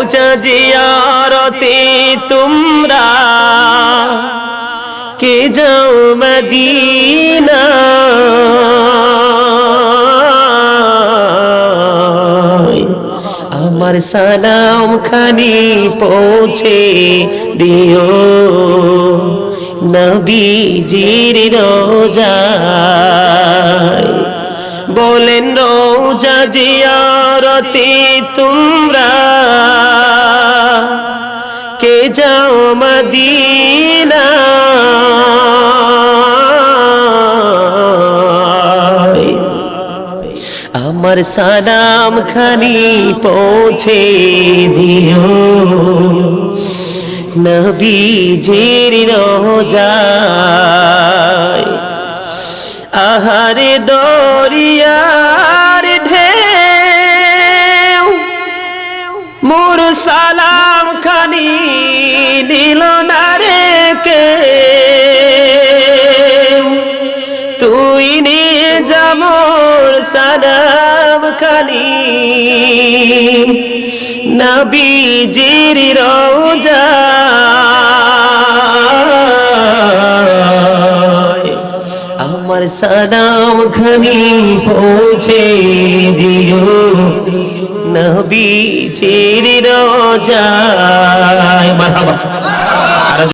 রোজা জিয়ারতে তোমরা কে যাও মদিনা আমার সালাম খানি পৌঁছে দিও নবীজির রোজায় বলেন রোজা জিয়ারতে তোমরা কে যাও মদিনা আমার সালাম খানি পৌঁছে দিও নবীজির রোজায় আহারে দরিয়ার ঢেউ মোর সালাম খানি দিল না রে কে তুই নিয়ে যা মোর সালাম খানি নবীজির রোজায় আমার সালাম খানি পৌঁছে দিও নবীজির রোজায় মারহাবা।